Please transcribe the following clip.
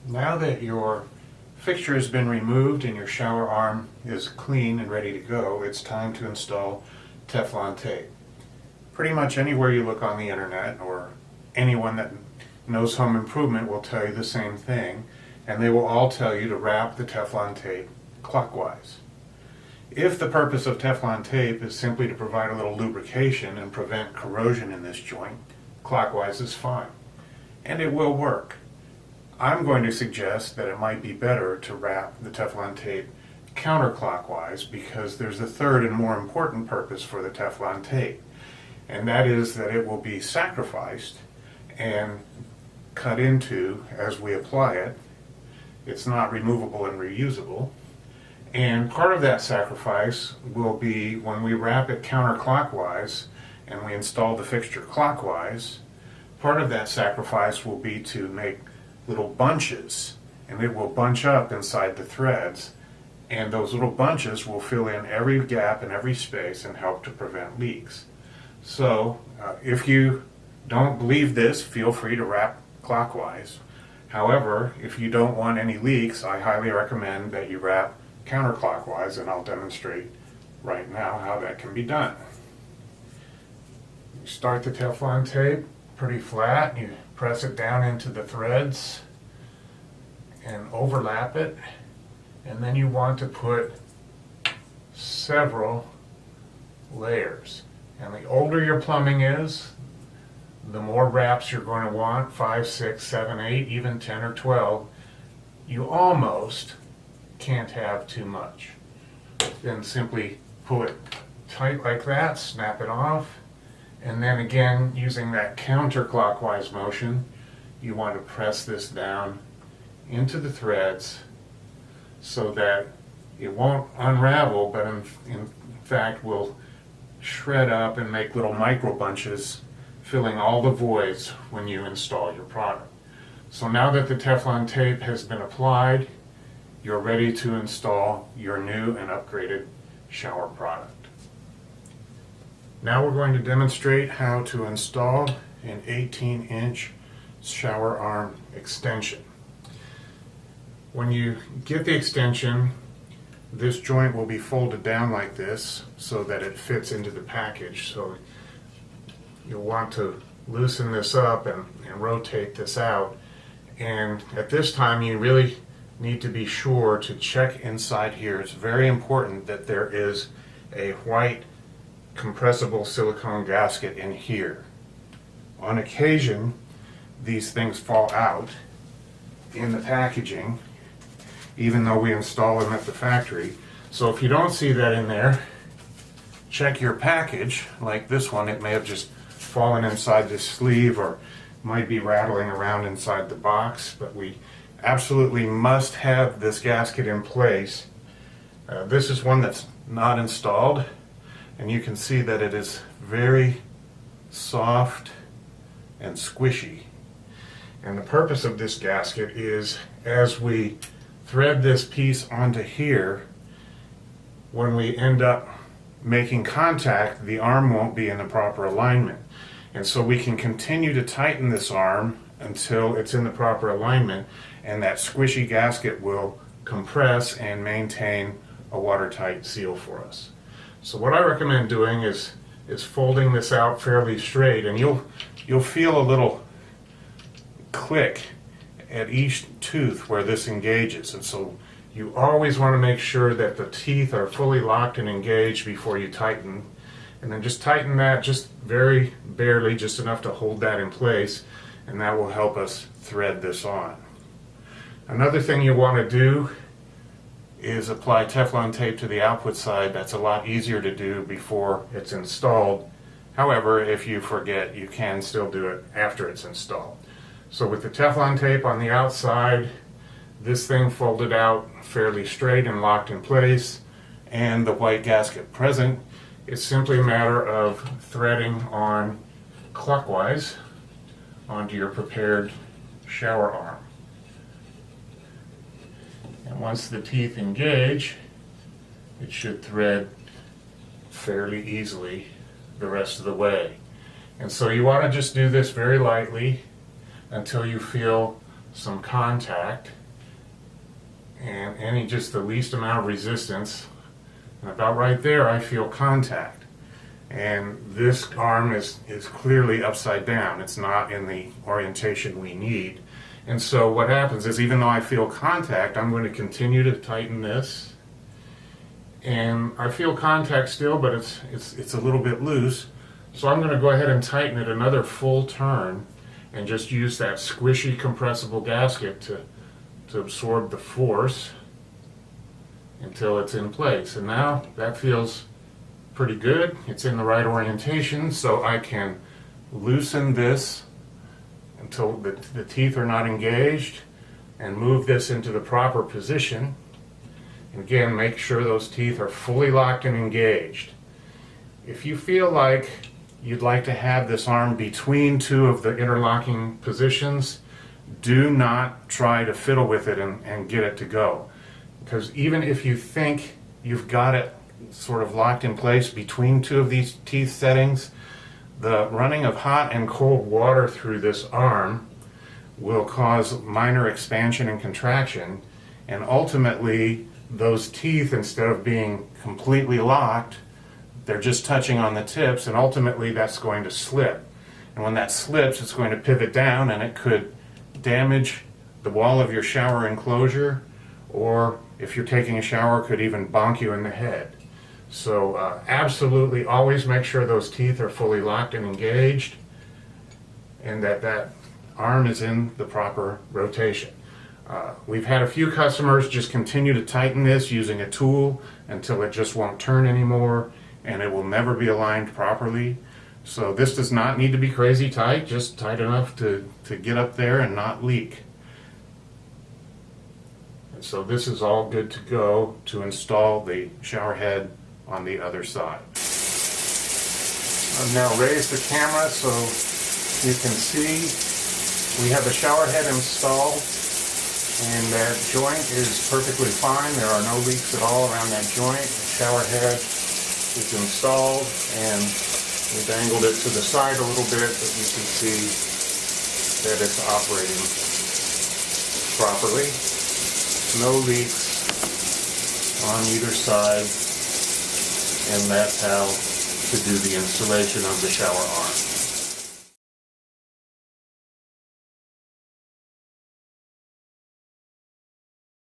Now that your fixture has been removed and your shower arm is clean and ready to go, it's time to install Teflon tape. Pretty much anywhere you look on the internet, or anyone that knows home improvement will tell you the same thing, and they will all tell you to wrap the Teflon tape clockwise. If the purpose of Teflon tape is simply to provide a little lubrication and prevent corrosion in this joint, clockwise is fine, and it will work. I'm going to suggest that it might be better to wrap the Teflon tape counterclockwise, because there's a third and more important purpose for the Teflon tape, and that is that it will be sacrificed and cut into as we apply it. It's not removable and reusable, and part of that sacrifice will be when we wrap it counterclockwise and we install the fixture clockwise. Part of that sacrifice will be to make little bunches, and it will bunch up inside the threads, and those little bunches will fill in every gap and every space and help to prevent leaks. So if you don't believe this, feel free to wrap clockwise. However, if you don't want any leaks, I highly recommend that you wrap counterclockwise, and I'll demonstrate right now how that can be done. You start the Teflon tape pretty flat, you press it down into the threads and overlap it, and then you want to put several layers. And the older your plumbing is, the more wraps you're going to want, 5, 6, 7, 8, even 10 or 12. You almost can't have too much. Then simply pull it tight like that, snap it off, and then again, using that counterclockwise motion, you want to press this down into the threads so that it won't unravel, but in fact will shred up and make little micro bunches, filling all the voids when you install your product. So now that the Teflon tape has been applied, you're ready to install your new and upgraded shower product. Now we're going to demonstrate how to install an 18-inch shower arm extension. When you get the extension, this joint will be folded down like this so that it fits into the package. So you'll want to loosen this up and rotate this out. And at this time, you really need to be sure to check inside here. It's very important that there is a white compressible silicone gasket in here. On occasion, these things fall out in the packaging, even though we install them at the factory. So if you don't see that in there, check your package. Like this one, it may have just fallen inside this sleeve or might be rattling around inside the box, but we absolutely must have this gasket in place. This is one that's not installed, and you can see that it is very soft and squishy. And the purpose of this gasket is, as we thread this piece onto here, when we end up making contact, the arm won't be in the proper alignment. And so we can continue to tighten this arm until it's in the proper alignment, and that squishy gasket will compress and maintain a watertight seal for us. So what I recommend doing is folding this out fairly straight, and you'll feel a little click at each tooth where this engages. And so you always want to make sure that the teeth are fully locked and engaged before you tighten. And then just tighten that just very barely, just enough to hold that in place, and that will help us thread this on. Another thing you want to do is apply Teflon tape to the output side. That's a lot easier to do before it's installed. However, if you forget, you can still do it after it's installed. So with the Teflon tape on the outside, this thing folded out fairly straight and locked in place, and the white gasket present, it's simply a matter of threading on clockwise onto your prepared shower arm. And once the teeth engage, it should thread fairly easily the rest of the way. And so you want to just do this very lightly until you feel some contact and just the least amount of resistance. And about right there I feel contact. And this arm is clearly upside down. It's not in the orientation we need. And so what happens is, even though I feel contact, I'm going to continue to tighten this. And I feel contact still, but it's a little bit loose. So I'm going to go ahead and tighten it another full turn and just use that squishy compressible gasket to absorb the force until it's in place. And now that feels pretty good. It's in the right orientation, so I can loosen this until the teeth are not engaged and move this into the proper position. And again, make sure those teeth are fully locked and engaged. If you feel like you'd like to have this arm between two of the interlocking positions, do not try to fiddle with it and get it to go. Because even if you think you've got it sort of locked in place between two of these teeth settings, the running of hot and cold water through this arm will cause minor expansion and contraction, and ultimately those teeth, instead of being completely locked, they're just touching on the tips, and ultimately that's going to slip. And when that slips, it's going to pivot down, and it could damage the wall of your shower enclosure, or if you're taking a shower, could even bonk you in the head. So absolutely always make sure those teeth are fully locked and engaged, and that arm is in the proper rotation. We've had a few customers just continue to tighten this using a tool until it just won't turn anymore, and it will never be aligned properly. So this does not need to be crazy tight, just tight enough to get up there and not leak. And so this is all good to go to install the shower head on the other side. I've now raised the camera so you can see we have the shower head installed, and that joint is perfectly fine. There are no leaks at all around that joint. The shower head is installed, and we've angled it to the side a little bit, but you can see that it's operating properly. No leaks on either side, and that's how to do the installation of the shower arm.